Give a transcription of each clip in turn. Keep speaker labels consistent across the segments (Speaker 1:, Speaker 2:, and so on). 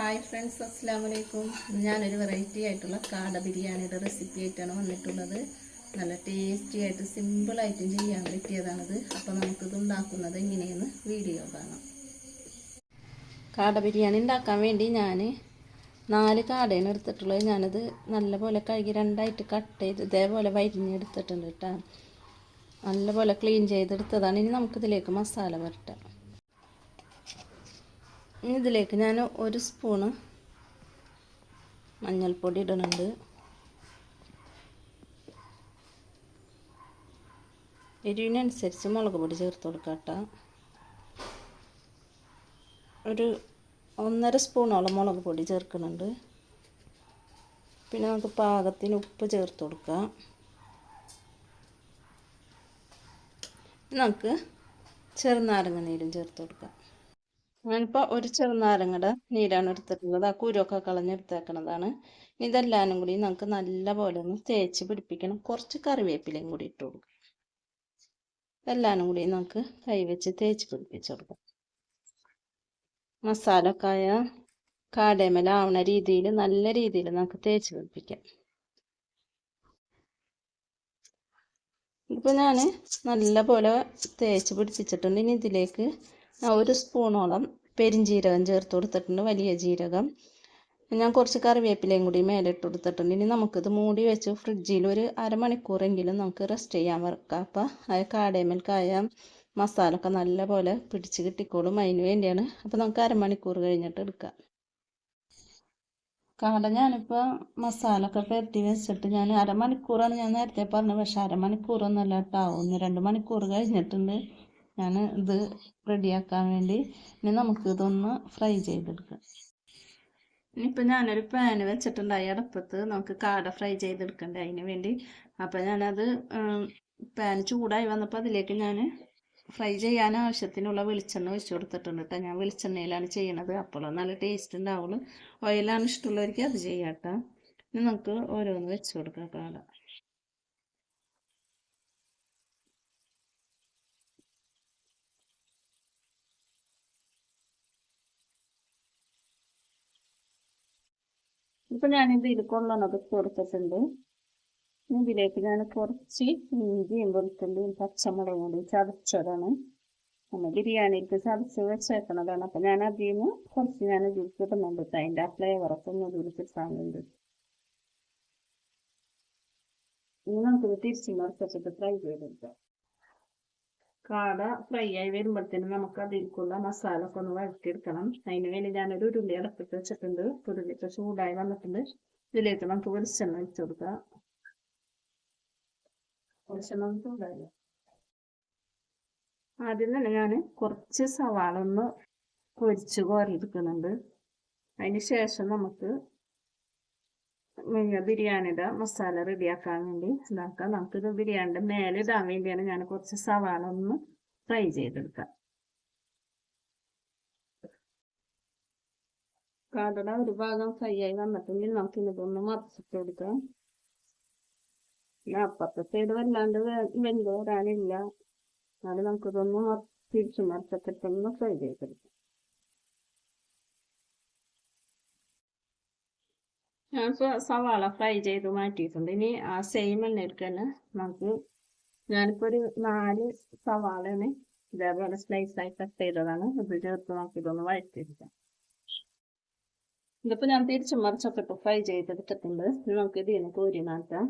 Speaker 1: Hi friends, അസ്സലാമു അലൈക്കും. ഞാനൊരു വെറൈറ്റി ആയിട്ടുള്ള കാട ബിരിയാണിയുടെ റെസിപ്പി ആയിട്ടാണ് വന്നിട്ടുള്ളത്. നല്ല ടേസ്റ്റി ആയിട്ട് സിമ്പിളായിട്ടും ചെയ്യാൻ പറ്റിയതാണിത്. അപ്പോൾ നമുക്കിത് ഉണ്ടാക്കുന്നത് എങ്ങനെയെന്ന് വീഡിയോ കാണാം. കാട ബിരിയാണി ഉണ്ടാക്കാൻ വേണ്ടി ഞാൻ 4 കാടയാണ് എടുത്തിട്ടുള്ളത്. ഞാനത് നല്ലപോലെ കഴുകി രണ്ടായിട്ട് കട്ട് ചെയ്ത് ഇതേപോലെ വരിഞ്ഞെടുത്തിട്ടുണ്ട് കേട്ടോ. നല്ലപോലെ ക്ലീൻ ചെയ്തെടുത്തതാണ്. ഇനി നമുക്കിതിലേക്ക് മസാല വരട്ടാം. ഇതിലേക്ക് ഞാൻ 1 സ്പൂണ് മഞ്ഞൾപ്പൊടി ഇടുന്നുണ്ട്. എരിവിനനുസരിച്ച് മുളക് പൊടി ചേർത്ത് കൊടുക്കട്ടെ. ഒരു 1.5 സ്പൂണോളം മുളക് പൊടി ചേർക്കുന്നുണ്ട്. പിന്നെ നമുക്ക് പാകത്തിന് ഉപ്പ് ചേർത്ത് കൊടുക്കാം. നമുക്ക് ചെറുനാരങ്ങ നീരും ചേർത്ത് കൊടുക്കാം. ഞാനിപ്പോൾ ഒരു ചെറുനാരങ്ങയുടെ നീരാണ് എടുത്തിട്ടുള്ളത്. ആ കുരുവൊക്കെ കളഞ്ഞെടുത്തേക്കണതാണ്. ഇതെല്ലാനും കൂടി നമുക്ക് നല്ലപോലെ ഒന്ന് തേച്ച് പിടിപ്പിക്കണം. കുറച്ച് കറിവേപ്പിലയും കൂടി ഇട്ട് കൊടുക്കാം. ഇതെല്ലാനും കൂടി നമുക്ക് കൈവച്ച് തേച്ച് പിടിപ്പിച്ച് കൊടുക്കാം. മസാലക്കായ കാടേമലാവണ രീതിയിൽ നല്ല രീതിയിൽ നമുക്ക് തേച്ച് പിടിപ്പിക്കാം. ഇപ്പോൾ ഞാൻ നല്ലപോലെ തേച്ച് പിടിപ്പിച്ചിട്ടുണ്ട്. ഇനി ഇതിലേക്ക് 1 സ്പൂണോളം പെരിഞ്ജീരകം ചേർത്ത് കൊടുത്തിട്ടുണ്ട്, വലിയ ജീരകം. ഞാൻ കുറച്ച് കറിവേപ്പിലയും കൂടി മേലെ ഇട്ട് കൊടുത്തിട്ടുണ്ട്. ഇനി നമുക്കിത് മൂടി വെച്ച് ഫ്രിഡ്ജിൽ ഒരു അരമണിക്കൂറെങ്കിലും നമുക്ക് റെസ്റ്റ് ചെയ്യാൻ വെക്കാം. അപ്പോൾ ആ കാടേമൽക്കായ മസാലയൊക്കെ നല്ലപോലെ പിടിച്ച് കിട്ടിക്കോളും. അതിന് വേണ്ടിയാണ്. അപ്പോൾ നമുക്ക് അരമണിക്കൂർ കഴിഞ്ഞിട്ട് എടുക്കാം. കാട ഞാനിപ്പോൾ മസാലയൊക്കെ പുരട്ടി വെച്ചിട്ട് ഞാൻ അരമണിക്കൂറാണ് ഞാൻ നേരത്തെ പറഞ്ഞത്. പക്ഷെ അരമണിക്കൂറൊന്നുമല്ല കേട്ടോ, 1-2 മണിക്കൂർ കഴിഞ്ഞിട്ടുണ്ട് ഞാൻ ഇത് റെഡിയാക്കാൻ വേണ്ടി. ഇനി നമുക്ക് ഇതൊന്ന് ഫ്രൈ ചെയ്തെടുക്കാം. ഇനിയിപ്പോൾ ഞാനൊരു പാന് വെച്ചിട്ടുണ്ടായി അടുപ്പത്ത്. നമുക്ക് കാട ഫ്രൈ ചെയ്തെടുക്കണ്ടേ, അതിന് വേണ്ടി. അപ്പോൾ ഞാനത് പാൻ ചൂടായി വന്നപ്പോൾ അതിലേക്ക് ഞാൻ ഫ്രൈ ചെയ്യാൻ ആവശ്യത്തിനുള്ള വെളിച്ചെണ്ണ ഒഴിച്ച് കൊടുത്തിട്ടുണ്ട് കേട്ടോ. ഞാൻ വെളിച്ചെണ്ണയിലാണ് ചെയ്യണത്. അപ്പോൾ നല്ല ടേസ്റ്റ് ഉണ്ടാവുള്ളൂ. ഓയിലാണ് ഇഷ്ടമുള്ളവർക്ക് അത് ചെയ്യാം കേട്ടോ. ഇനി നമുക്ക് ഓരോന്ന് വെച്ച് കൊടുക്കാം കാട. ഇപ്പം ഞാനിത് കൊള്ളണത് കൊടുത്തിട്ടുണ്ട്. ഇതിലേക്ക് ഞാൻ കുറച്ച് ഇഞ്ചിയും വെളുത്തുള്ളിയും പച്ചമുളകും കൂടി ചതച്ചതാണ്. നമ്മൾ ബിരിയാണിക്ക് ചതച്ച് വെച്ചേക്കണതാണ്. അപ്പം ഞാൻ അതിൽ നിന്ന് കുറച്ച് ഞാൻ ഇതിലേക്ക് ഇടുന്നുണ്ട്. അതിൻ്റെ ആ ഫ്ലേവറൊക്കെ ഒന്ന് ഇതിൽ കിട്ടാൻ വേണ്ടി. ഇനി നമുക്കിത് തിരിച്ച് മറിച്ചിട്ട് ഫ്രൈ ചെയ്തെടുക്കാം. കാട ഫ്രൈ ആയി വരുമ്പോഴത്തേനും നമുക്ക് അതിലേക്കുള്ള മസാല ഒക്കെ ഒന്ന് വഴറ്റിയെടുക്കണം. അതിന് വേണ്ടി ഞാനൊരു ഉരുളി അടുപ്പിട്ട് വെച്ചിട്ടുണ്ട്. ഉരുളിക്ക് ചൂടായി വന്നിട്ടുണ്ട്. ഇതിലേക്ക് നമുക്ക് വെളിച്ചെണ്ണ ഒഴിച്ചു കൊടുക്കാം. വെളിച്ചെണ്ണ ചൂടായി ആദ്യം തന്നെ ഞാൻ കുറച്ച് സവാള ഒന്ന് പൊരിച്ച് കോരിയെടുക്കുന്നുണ്ട്. അതിന് ശേഷം നമുക്ക് ബിരിയാണിയുടെ മസാല റെഡിയാക്കാൻ വേണ്ടി ഇതാക്കാം. നമുക്കിത് ബിരിയാണിയുടെ മേലെ ഇടാൻ വേണ്ടിയാണ് ഞാൻ കുറച്ച് സവാള ഒന്ന് ഫ്രൈ ചെയ്തെടുക്കാം. കാടട ഒരു ഭാഗം ഫ്രൈ ആയി വന്നിട്ടുണ്ടെങ്കിൽ നമുക്ക് ഇതൊന്ന് മറിച്ചിട്ട് കൊടുക്കാം. അപ്പുറത്തെ സൈഡ് വല്ലാണ്ട് വെന്ത് വരാനില്ല. എന്നാലും നമുക്കിതൊന്ന് തിരിച്ചു മറിച്ചിട്ടൊന്ന് ഫ്രൈ ചെയ്തെടുക്കാം. ഞാൻ സവാള ഫ്രൈ ചെയ്ത് മാറ്റിയിട്ടുണ്ട്. ഇനി ആ സെയിം എണ്ണയിലേക്ക് തന്നെ നമുക്ക് ഞാനിപ്പോൾ ഒരു 4 സവാളയാണ് ഇതേപോലെ സ്ലൈസായി കട്ട് ചെയ്തതാണ്. ഇത് ചേർത്ത് നമുക്ക് ഇതൊന്ന് വഴറ്റിയെടുക്കാം. ഇതിപ്പോൾ ഞാൻ തിരിച്ചു മറിച്ചൊക്കെ ഇപ്പോൾ ഫ്രൈ ചെയ്തെടുത്തിട്ടുണ്ട്. നമുക്ക് ഇതിന് കോരി മാറ്റാം.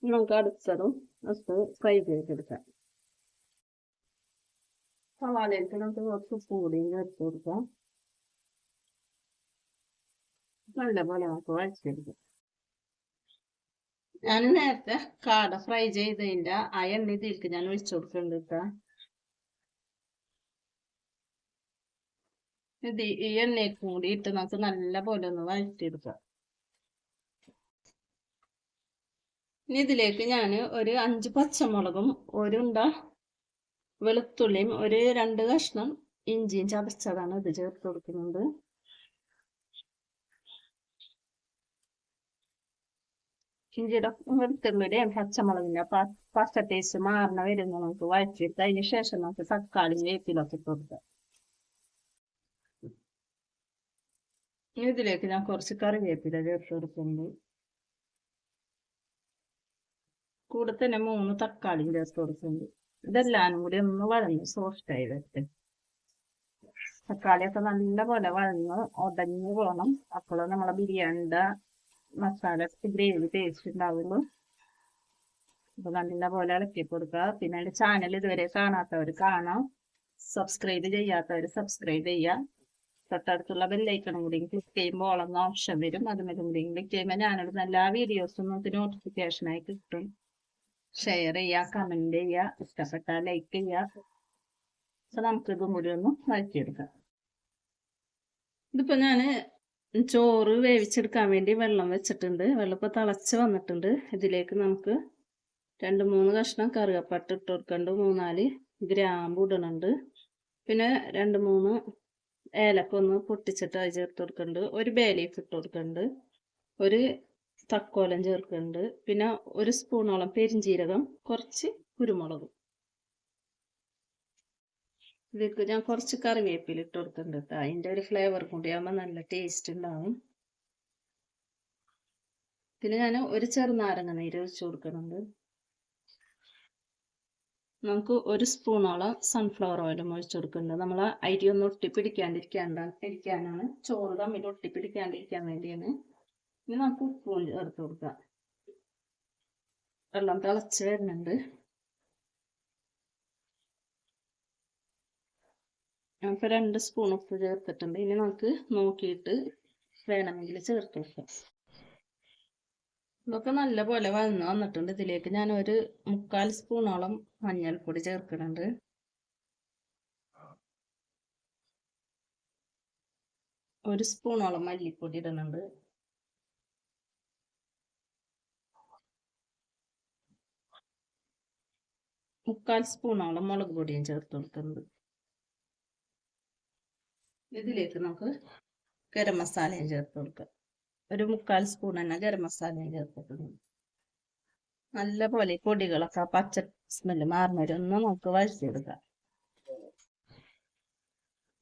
Speaker 1: നമുക്ക് അടുത്തതും ഫ്രൈ ചെയ്തെടുക്കാം. സവാളയിലേക്ക് നമുക്ക് കുറച്ച് ഉപ്പും കൂടി ചേർത്ത് കൊടുക്കാം. നല്ലപോലെ നമുക്ക് വഴച്ചെടുക്കാം. ഞാൻ നേരത്തെ കാട ഫ്രൈ ചെയ്തതിൻ്റെ ആ എണ്ണ ഇതിലേക്ക് ഞാൻ ഒഴിച്ചു കൊടുക്കുന്നുണ്ട് കേട്ടോ. ഈ എണ്ണയിൽ കൂടി ഇട്ട് നമുക്ക് നല്ലപോലെ ഒന്ന് വഴറ്റിയെടുക്കാം. ഇനി ഇതിലേക്ക് ഞാൻ ഒരു 5 പച്ചമുളകും 1 ഉണ്ട വെളുത്തുള്ളിയും 2 കഷ്ണം ഇഞ്ചിയും ചതച്ചതാണ് ഇത് ചേർത്ത് കൊടുക്കുന്നുണ്ട്. ഇഞ്ചിയുടെ വെളുത്തുള്ളിയുടെയും പച്ചമുളകിന്റെ പച്ച ടേസ്റ്റ് മാറണ വരുന്ന നമുക്ക് വഴറ്റിയിട്ട് അതിന് ശേഷം നമുക്ക് തക്കാളി വേപ്പിലൊക്കെ ഇട്ട് കൊടുക്കാം. ഇതിലേക്ക് ഞാൻ കുറച്ച് കറിവേപ്പില ചേർത്ത് കൊടുക്കുന്നുണ്ട്. കൂടെ തന്നെ 3 തക്കാളിയും ചേർത്ത് കൊടുക്കുന്നുണ്ട്. ഇതെല്ലാം കൂടി ഒന്ന് വഴന്ന് സോഫ്റ്റായി വരട്ടെ. തക്കാളിയൊക്കെ നല്ല പോലെ വഴന്ന് ഉടഞ്ഞു പോകണം. അപ്പോൾ നമ്മളെ ബിരിയാണിയുടെ മസാല ഗ്രേവി ടേസ്റ്റ് ഉണ്ടാവുള്ളൂ. അപ്പൊ നല്ല പോലെ ഇളക്കി കൊടുക്കുക. പിന്നെ എൻ്റെ ചാനൽ ഇതുവരെ കാണാത്തവർ കാണാം, സബ്സ്ക്രൈബ് ചെയ്യാത്തവർ സബ്സ്ക്രൈബ് ചെയ്യുക. തൊട്ടടുത്തുള്ള ബെല്ലൈക്കണും കൂടി ക്ലിക്ക് ചെയ്യുമ്പോൾ ഓളെന്ന ഓപ്ഷൻ വരും. അതുമേലും കൂടി ക്ലിക്ക് ചെയ്യുമ്പോൾ ഞാനിടുന്ന എല്ലാ വീഡിയോസും നമുക്ക് നോട്ടിഫിക്കേഷനായി കിട്ടും. ഷെയർ ചെയ്യുക, കമന്റ് ചെയ്യുക, ഇഷ്ടപ്പെട്ടാൽ ലൈക്ക് ചെയ്യുക. അപ്പൊ നമുക്കിതും കൂടി ഒന്ന് വഴറ്റിയെടുക്കാം. ഇതിപ്പോ ഞാന് ചോറ് വേവിച്ചെടുക്കാൻ വേണ്ടി വെള്ളം വെച്ചിട്ടുണ്ട്. വെള്ളം ഇപ്പൊ തിളച്ച് വന്നിട്ടുണ്ട്. ഇതിലേക്ക് നമുക്ക് 2-3 കഷ്ണം കറുകപ്പട്ട ഇട്ട് കൊടുക്കുന്നുണ്ട്. 3-4 ഗ്രാമ്പു ഇടുന്നുണ്ട്. പിന്നെ 2-3 ഏലക്ക ഒന്ന് പൊട്ടിച്ചിട്ട് അത് ചേർത്ത് കൊടുക്കുന്നുണ്ട്. ഒരു ബേ ലീഫ് ഇട്ട് കൊടുക്കുന്നുണ്ട്. ഒരു തക്കോലം ചേർക്കുന്നുണ്ട്. പിന്നെ 1 സ്പൂണോളം പെരിഞ്ജീരകം, കുറച്ച് കുരുമുളകും. ഇതിലേക്ക് ഞാൻ കുറച്ച് കറിവേപ്പില ഇട്ട് കൊടുക്കുന്നുണ്ട്. അതിൻ്റെ ഒരു ഫ്ലേവർ കൂടി ആകുമ്പോൾ നല്ല ടേസ്റ്റ് ഉണ്ടാവും. പിന്നെ ഞാൻ ഒരു ചെറുനാരങ്ങ നീര് ഒഴിച്ചു കൊടുക്കുന്നുണ്ട്. നമുക്ക് 1 സ്പൂണോളം സൺഫ്ലവർ ഓയിലും ഒഴിച്ചു കൊടുക്കുന്നുണ്ട്. നമ്മൾ അരി ഒന്ന് ഒട്ടിപ്പിടിക്കാണ്ടിരിക്കാനാണ്, ചോറ് തമ്മിൽ ഒട്ടിപ്പിടിക്കാണ്ടിരിക്കാൻ വേണ്ടിയാണ്. ഇനി നമുക്ക് ഉപ്പും ചേർത്ത് കൊടുക്കാം. വെള്ളം തിളച്ച് വരുന്നുണ്ട്. ഞാനിപ്പോൾ 2 സ്പൂൺ ഉപ്പ് ചേർത്തിട്ടുണ്ട്. ഇനി നമുക്ക് നോക്കിയിട്ട് വേണമെങ്കിൽ ചേർത്ത് വെക്കാം. ഇതൊക്കെ നല്ലപോലെ വഴന്ന് വന്നിട്ടുണ്ട്. ഇതിലേക്ക് ഞാൻ ഒരു 3/4 സ്പൂണോളം മഞ്ഞൾപ്പൊടി ചേർക്കുന്നുണ്ട്. 1 സ്പൂണോളം മല്ലിപ്പൊടി ഇടുന്നുണ്ട്. 3/4 സ്പൂണോളം മുളക് പൊടിയും ചേർത്ത് കൊടുക്കുന്നുണ്ട്. ഇതിലേക്ക് നമുക്ക് ഗരം മസാലയും ചേർത്ത് കൊടുക്കാം. ഒരു 3/4 സ്പൂൺ തന്നെ ഗരം മസാലയും ചേർത്തിട്ടുണ്ട്. നല്ല പോലെ പൊടികളൊക്കെ പച്ച സ്മെല്ല് മാറുന്നവരൊന്ന് നമുക്ക് വഴറ്റിയെടുക്കാം.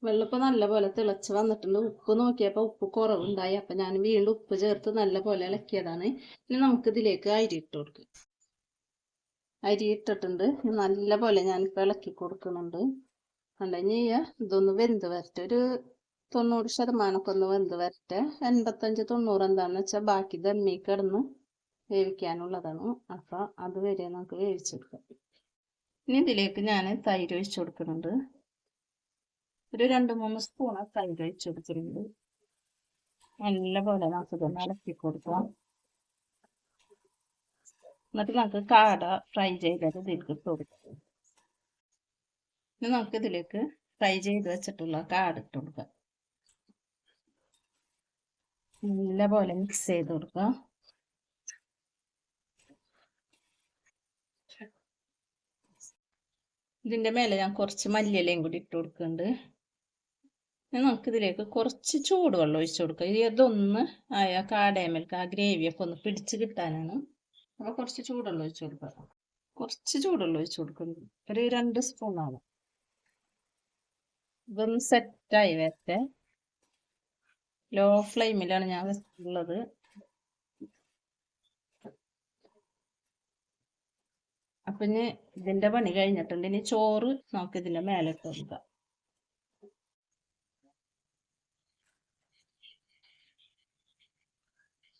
Speaker 1: വെള്ളപ്പം നല്ല പോലെ തിളച്ച് വന്നിട്ടുണ്ട്. ഉപ്പ് നോക്കിയപ്പോൾ ഉപ്പ് കുറവുണ്ടായി. അപ്പം ഞാൻ വീണ്ടും ഉപ്പ് ചേർത്ത് നല്ല പോലെ ഇളക്കിയതാണ്. ഇനി നമുക്ക് ഇതിലേക്ക് അരി ഇട്ട് കൊടുക്കാം. അരി ഇട്ടിട്ടുണ്ട്. നല്ല പോലെ ഞാനിപ്പോൾ ഇളക്കി കൊടുക്കുന്നുണ്ട്. അല്ലെങ്കിൽ ഇതൊന്ന് വെന്ത് വരട്ടെ. ഒരു 90% ഒന്ന് വെന്ത് വരട്ടെ. 85-90 എന്താണെന്ന് വെച്ചാൽ ബാക്കി ദമ്മി കിടന്ന് വേവിക്കാനുള്ളതാണ്. അപ്പം അതുവരെ നമുക്ക് വേവിച്ചെടുക്കാം. ഇനി ഇതിലേക്ക് ഞാൻ തൈര് ഒഴിച്ചു കൊടുക്കുന്നുണ്ട്. ഒരു 2-3 സ്പൂണ് തൈര് ഒഴിച്ചു കൊടുക്കുന്നുണ്ട്. നല്ല പോലെ നമുക്ക് ഇതൊന്ന് ഇളക്കി കൊടുക്കാം. എന്നിട്ട് നമുക്ക് കാട ഫ്രൈ ചെയ്തത് ഇതിലേക്ക് ഇട്ട് കൊടുക്കാം. ഇനി നമുക്ക് ഇതിലേക്ക് ഫ്രൈ ചെയ്ത് വെച്ചിട്ടുള്ള കാട ഇട്ട് കൊടുക്കാം. നല്ല പോലെ മിക്സ് ചെയ്ത് കൊടുക്കാം. ഇതിൻ്റെ മേലെ ഞാൻ കുറച്ച് മല്ലിയിലയും കൂടി ഇട്ട് കൊടുക്കുന്നുണ്ട്. നമുക്ക് ഇതിലേക്ക് കുറച്ച് ചൂടുവെള്ളം ഒഴിച്ചു കൊടുക്കുക. ഇതൊന്ന് ആയ കാടയമേൽക്ക് ആ ഗ്രേവിയൊക്കെ ഒന്ന് പിടിച്ച് കിട്ടാനാണ്. അപ്പോൾ കുറച്ച് ചൂടുവെള്ളം ഒഴിച്ചു കൊടുക്കുക. കുറച്ച് ചൂടുവെള്ളം ഒഴിച്ചു കൊടുക്കുന്നു. ഒരു 2 സ്പൂണാണ്. ഇതൊന്ന് സെറ്റായി വരട്ടെ. ലോ ഫ്ലെയിമിലാണ് ഞാൻ വെച്ചിട്ടുള്ളത്. അപ്പം ഇനി ഇതിൻ്റെ പണി കഴിഞ്ഞിട്ടുണ്ട്. ഇനി ചോറ് നമുക്ക് ഇതിൻ്റെ മേലെ ഇട്ട് കൊടുക്കാം.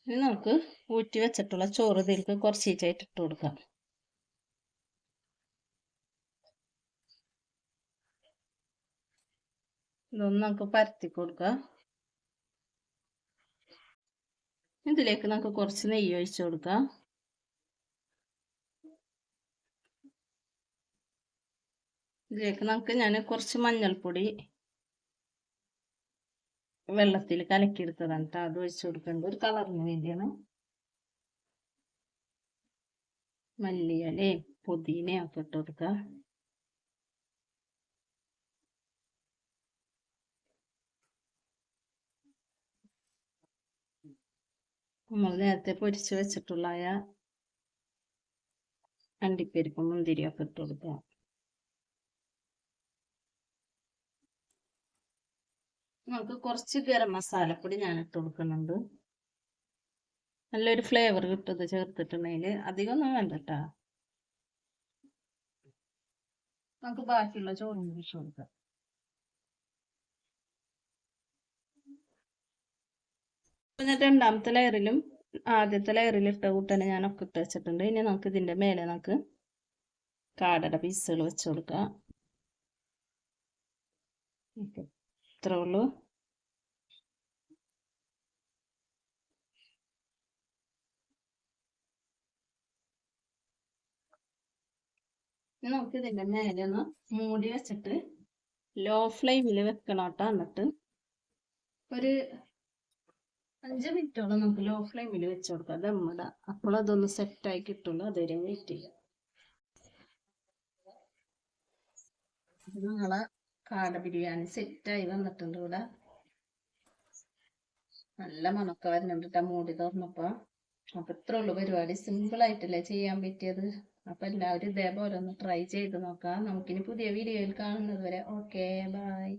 Speaker 1: ഇനി നമുക്ക് ഊറ്റി വെച്ചിട്ടുള്ള ചോറ് ഇതിലേക്ക് കുറച്ചായിട്ട് ഇട്ട് കൊടുക്കാം. ഇതൊന്ന് നമുക്ക് പരത്തി കൊടുക്കാം. ഇതിലേക്ക് നമുക്ക് കുറച്ച് നെയ്യ് ഒഴിച്ചു കൊടുക്കാം. ഇതിലേക്ക് ഞാൻ കുറച്ച് മഞ്ഞൾപ്പൊടി വെള്ളത്തിൽ കലക്കിയെടുത്തതാണ് കേട്ടോ. അത് ഒഴിച്ചു കൊടുക്കേണ്ടത് ഒരു കളറിന് വേണ്ടിയാണ്. മല്ലിയിലയും പുതിനയും ഒക്കെ ഇട്ട് കൊടുക്കുക. നമ്മൾ നേരത്തെ പൊരിച്ച് വെച്ചിട്ടുള്ള അണ്ടിപ്പരിപ്പും മുന്തിരിയും ഒക്കെ ഇട്ട് കൊടുക്കാം. നമുക്ക് കുറച്ച് ഗരം മസാലപ്പൊടി ഞാൻ ഇട്ട് കൊടുക്കുന്നുണ്ട്. നല്ലൊരു ഫ്ലേവർ കിട്ടുന്നത് ചേർത്തിട്ടുണ്ടെങ്കിൽ അധികം ഒന്നും വേണ്ട കേട്ടോ. നമുക്ക് ബാക്കിയുള്ള ചോറും ഒഴിച്ച് കൊടുക്കാം. പിന്നെ രണ്ടാമത്തെ ലെയറിലും ആദ്യത്തെ ലെയറിൽ ഇട്ട കൂട്ടനെ ഞാനൊക്കെ ഇട്ട് വെച്ചിട്ടുണ്ട്. ഇനി നമുക്ക് ഇതിന്റെ മേലെ നമുക്ക് കാടയുടെ പീസുകൾ വെച്ച് കൊടുക്കാം. ഇത്രേ ഉള്ളൂ. നമുക്ക് ഇതിന്റെ മേലെ ഒന്ന് മൂടി വെച്ചിട്ട് ലോ ഫ്ലെയിമിൽ വെക്കണം കേട്ടോ. എന്നിട്ട് ഒരു 5 മിനിറ്റോളം നമുക്ക് ലോ ഫ്ലെയിമിൽ വെച്ച് കൊടുക്കാം. ദമ്മിടാം. അപ്പോൾ അതൊന്ന് സെറ്റായി കിട്ടുള്ളൂ. അതുവരെ വെയിറ്റ് ചെയ്യാം. നമ്മളെ കാട ബിരിയാണി സെറ്റായി വന്നിട്ടുണ്ട്. ഇവിടെ നല്ല മണക്ക വരുന്നുണ്ട് കേട്ടോ മൂടി തുറന്നപ്പോ. അപ്പൊ ഇത്രേ ഉള്ളൂ പരിപാടി. സിമ്പിൾ ആയിട്ടല്ലേ ചെയ്യാൻ പറ്റിയത്. അപ്പൊ എല്ലാവരും ഇതേപോലെ ഒന്ന് ട്രൈ ചെയ്ത് നോക്കാം. നമുക്കിനി പുതിയ വീഡിയോയിൽ കാണുന്നത് വരെ ഓക്കെ ബൈ.